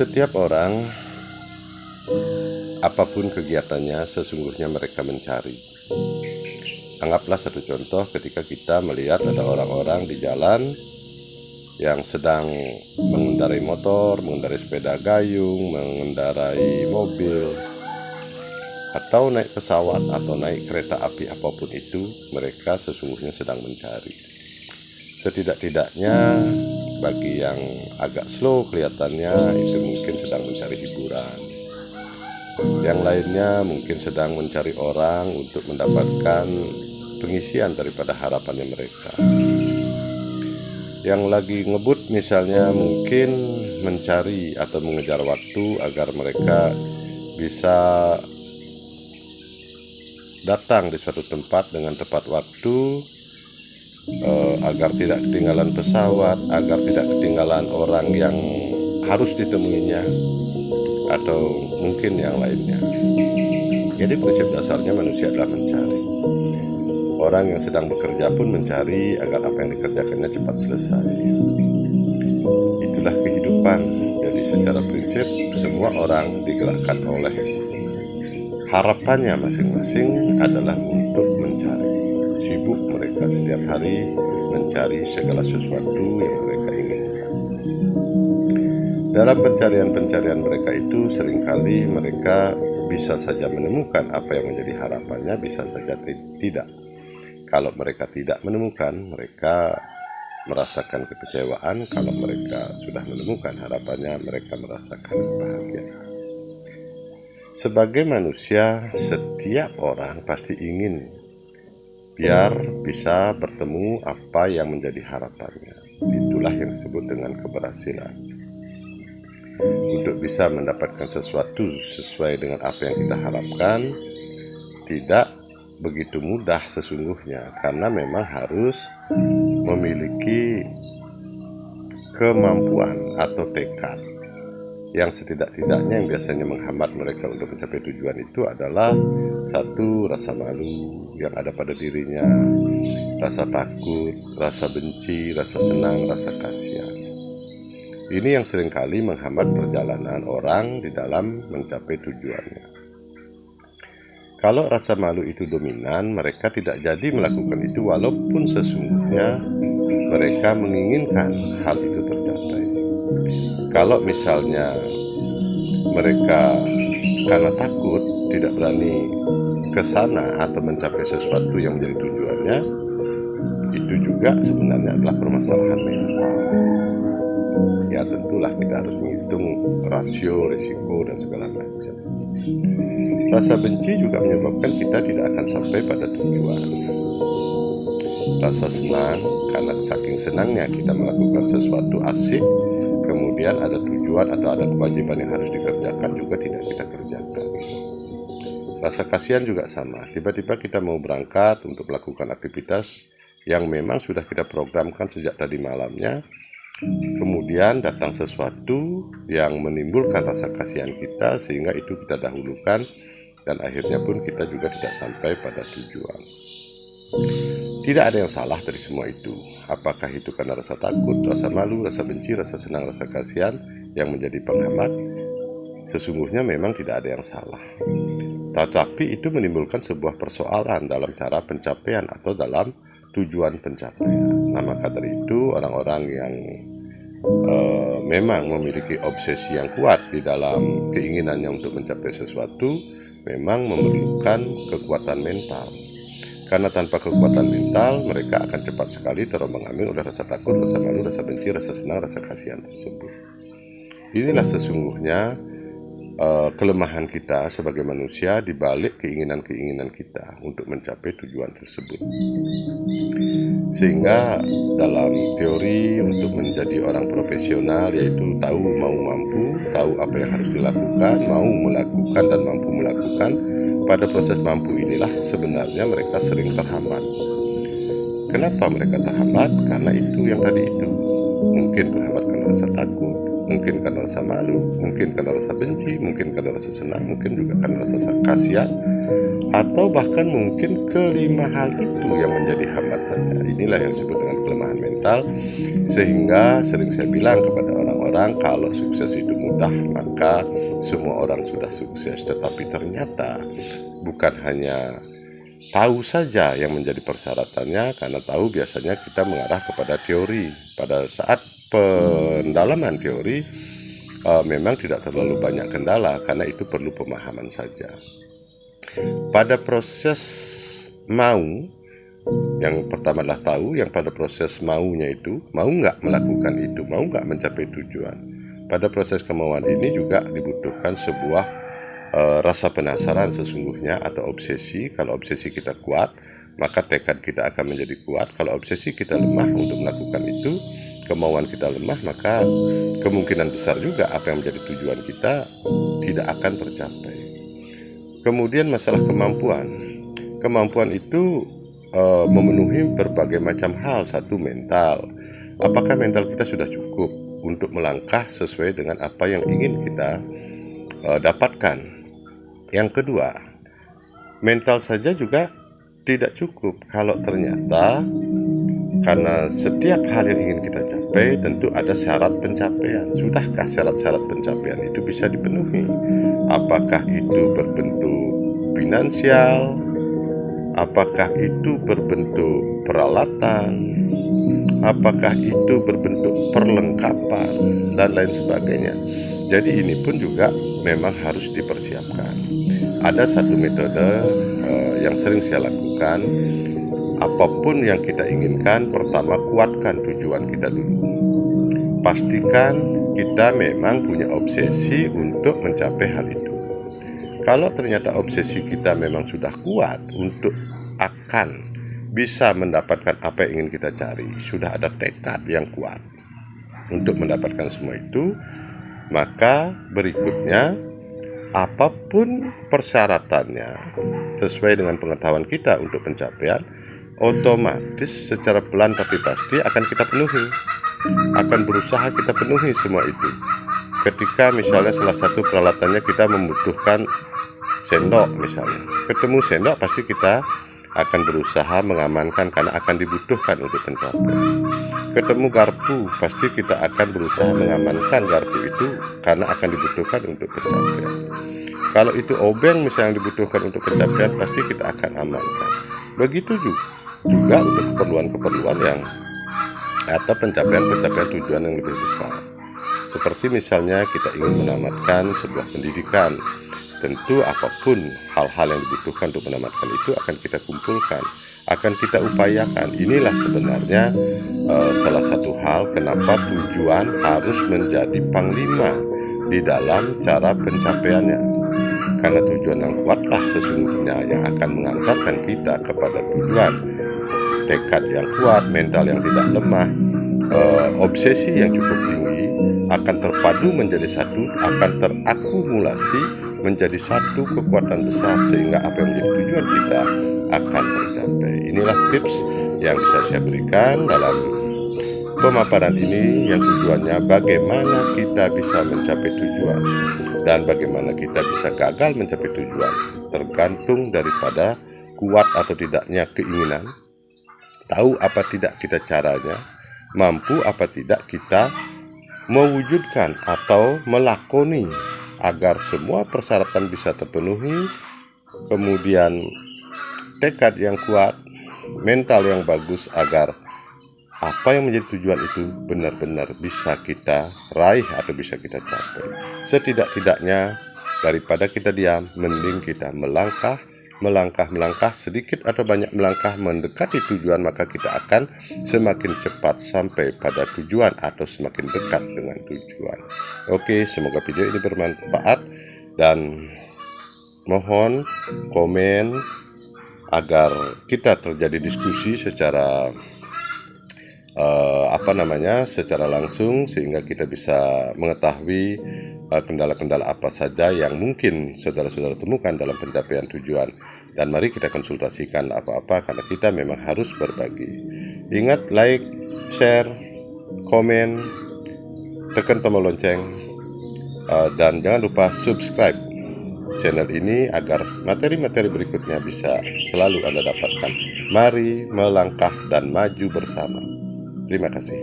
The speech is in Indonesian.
Setiap orang, apapun kegiatannya, sesungguhnya mereka mencari. Anggaplah satu contoh ketika kita melihat ada orang-orang di jalan yang sedang mengendarai motor, mengendarai sepeda gayung, mengendarai mobil, atau naik pesawat atau naik kereta api apapun itu, mereka sesungguhnya sedang mencari. Setidak-tidaknya bagi yang agak slow kelihatannya itu mungkin sedang mencari hiburan. Yang lainnya mungkin sedang mencari orang untuk mendapatkan pengisian daripada harapannya mereka. Yang lagi ngebut misalnya mungkin mencari atau mengejar waktu agar mereka bisa datang di suatu tempat dengan tepat waktu, agar tidak ketinggalan pesawat, agar tidak ketinggalan orang yang harus ditemuinya, atau mungkin yang lainnya. Jadi prinsip dasarnya manusia adalah mencari. Orang yang sedang bekerja pun mencari agar apa yang dikerjakannya cepat selesai. Itulah kehidupan. Jadi secara prinsip semua orang digerakkan oleh harapannya masing-masing adalah untuk mencari. Sibuk mereka setiap hari mencari segala sesuatu yang mereka inginkan. Dalam pencarian-pencarian mereka itu seringkali mereka bisa saja menemukan apa yang menjadi harapannya, bisa saja tidak. Kalau mereka tidak menemukan, mereka merasakan kekecewaan. Kalau mereka sudah menemukan harapannya, mereka merasakan kebahagiaan. Sebagai manusia, setiap orang pasti ingin biar bisa bertemu apa yang menjadi harapannya. Itulah yang disebut dengan keberhasilan. Untuk bisa mendapatkan sesuatu sesuai dengan apa yang kita harapkan, tidak begitu mudah sesungguhnya, karena memang harus memiliki kemampuan atau tekad. Yang setidak-tidaknya yang biasanya menghambat mereka untuk mencapai tujuan itu adalah satu, rasa malu yang ada pada dirinya, rasa takut, rasa benci, rasa senang, rasa kasihan. Ini yang seringkali menghambat perjalanan orang di dalam mencapai tujuannya. Kalau rasa malu itu dominan, mereka tidak jadi melakukan itu walaupun sesungguhnya mereka menginginkan hal itu tercapai. Kalau misalnya mereka karena takut tidak berani ke sana atau mencapai sesuatu yang menjadi tujuannya, itu juga sebenarnya adalah permasalahan mental. Ya tentulah kita harus menghitung rasio, risiko dan segala macam. Rasa benci juga menyebabkan kita tidak akan sampai pada tujuan. Rasa senang, karena saking senangnya kita melakukan sesuatu asik, kemudian ada tujuan atau ada kewajiban yang harus dikerjakan juga tidak kita kerjakan. Rasa kasihan juga sama. Tiba-tiba kita mau berangkat untuk melakukan aktivitas yang memang sudah kita programkan sejak tadi malamnya, kemudian datang sesuatu yang menimbulkan rasa kasihan kita sehingga itu kita dahulukan, dan akhirnya pun kita juga tidak sampai pada tujuan. Tidak ada yang salah dari semua itu. Apakah itu karena rasa takut, rasa malu, rasa benci, rasa senang, rasa kasihan yang menjadi penghambat? Sesungguhnya memang tidak ada yang salah. Tetapi itu menimbulkan sebuah persoalan dalam cara pencapaian atau dalam tujuan pencapaian. Nah, maka dari itu orang-orang yang memang memiliki obsesi yang kuat di dalam keinginannya untuk mencapai sesuatu memang memerlukan kekuatan mental. Karena tanpa kekuatan mental, mereka akan cepat sekali terombang-ambing oleh rasa takut, rasa malu, rasa benci, rasa senang, rasa kasihan tersebut. Inilah sesungguhnya kelemahan kita sebagai manusia di balik keinginan-keinginan kita untuk mencapai tujuan tersebut. Sehingga dalam teori untuk menjadi orang profesional, yaitu tahu mau mampu, tahu apa yang harus dilakukan, mau melakukan dan mampu melakukan, pada proses mampu inilah sebenarnya mereka sering terhambat. Kenapa mereka terhambat? Karena itu yang tadi itu. Mungkin terhambat karena rasa takut, mungkin karena rasa malu, mungkin karena rasa benci, mungkin karena rasa senang, mungkin juga karena rasa kasihan, atau bahkan mungkin kelima hal itu yang menjadi hambatannya. Inilah yang disebut dengan kelemahan mental, sehingga sering saya bilang kepada orang-orang orang kalau sukses itu mudah, maka semua orang sudah sukses. Tetapi ternyata bukan hanya tahu saja yang menjadi persyaratannya, karena tahu biasanya kita mengarah kepada teori. Pada saat pendalaman teori memang tidak terlalu banyak kendala, karena itu perlu pemahaman saja. Pada proses mau, yang pertama adalah tahu, yang pada proses maunya itu, mau nggak melakukan itu, mau nggak mencapai tujuan. Pada proses kemauan ini juga dibutuhkan sebuah rasa penasaran sesungguhnya atau obsesi. Kalau obsesi kita kuat, maka tekad kita akan menjadi kuat. Kalau obsesi kita lemah untuk melakukan itu, kemauan kita lemah, maka kemungkinan besar juga apa yang menjadi tujuan kita tidak akan tercapai. Kemudian masalah kemampuan. Kemampuan itu memenuhi berbagai macam hal. Satu, mental. Apakah mental kita sudah cukup untuk melangkah sesuai dengan apa yang ingin kita dapatkan? Yang kedua, mental saja juga tidak cukup kalau ternyata, karena setiap hal yang ingin kita capai tentu ada syarat pencapaian. Sudahkah syarat-syarat pencapaian itu bisa dipenuhi? Apakah itu berbentuk finansial? Apakah itu berbentuk peralatan? Apakah itu berbentuk perlengkapan? Dan lain sebagainya. Jadi ini pun juga memang harus dipersiapkan. Ada satu metode yang sering saya lakukan. Apapun yang kita inginkan, pertama kuatkan tujuan kita dulu. Pastikan kita memang punya obsesi untuk mencapai hal itu. Kalau ternyata obsesi kita memang sudah kuat untuk akan bisa mendapatkan apa yang ingin kita cari, sudah ada tekad yang kuat untuk mendapatkan semua itu, maka berikutnya apapun persyaratannya sesuai dengan pengetahuan kita untuk pencapaian, otomatis secara pelan tapi pasti akan kita penuhi, akan berusaha kita penuhi semua itu. Ketika misalnya salah satu peralatannya kita membutuhkan sendok misalnya, ketemu sendok pasti kita akan berusaha mengamankan karena akan dibutuhkan untuk pencapaian. Ketemu garpu, pasti kita akan berusaha mengamankan garpu itu karena akan dibutuhkan untuk pencapaian. Kalau itu obeng misalnya yang dibutuhkan untuk pencapaian, pasti kita akan amankan. Begitu juga untuk keperluan-keperluan yang atau pencapaian-pencapaian tujuan yang lebih besar. Seperti misalnya kita ingin menamatkan sebuah pendidikan, tentu apapun hal-hal yang dibutuhkan untuk menamatkan itu akan kita kumpulkan, akan kita upayakan. Inilah sebenarnya salah satu hal kenapa tujuan harus menjadi panglima di dalam cara pencapaiannya. Karena tujuan yang kuatlah sesungguhnya yang akan mengantarkan kita kepada tujuan. Tekad yang kuat, mental yang tidak lemah, obsesi yang cukup tinggi akan terpadu menjadi satu, akan terakumulasi menjadi satu kekuatan besar sehingga apa yang menjadi tujuan kita akan tercapai. Inilah tips yang bisa saya berikan dalam pemaparan ini, yang tujuannya bagaimana kita bisa mencapai tujuan dan bagaimana kita bisa gagal mencapai tujuan tergantung daripada kuat atau tidaknya keinginan, tahu apa tidak kita caranya, mampu apa tidak kita mewujudkan atau melakoni agar semua persyaratan bisa terpenuhi, kemudian tekad yang kuat, mental yang bagus agar apa yang menjadi tujuan itu benar-benar bisa kita raih atau bisa kita capai. Setidak-tidaknya daripada kita diam, mending kita melangkah sedikit atau banyak melangkah mendekati tujuan, maka kita akan semakin cepat sampai pada tujuan atau semakin dekat dengan tujuan. Oke, semoga video ini bermanfaat dan mohon komen agar kita terjadi diskusi secara secara langsung sehingga kita bisa mengetahui kendala-kendala apa saja yang mungkin saudara-saudara temukan dalam pencapaian tujuan, dan mari kita konsultasikan apa-apa karena kita memang harus berbagi. Ingat, like, share, komen, tekan tombol lonceng, dan jangan lupa subscribe channel ini agar materi-materi berikutnya bisa selalu Anda dapatkan. Mari melangkah dan maju bersama. Terima kasih.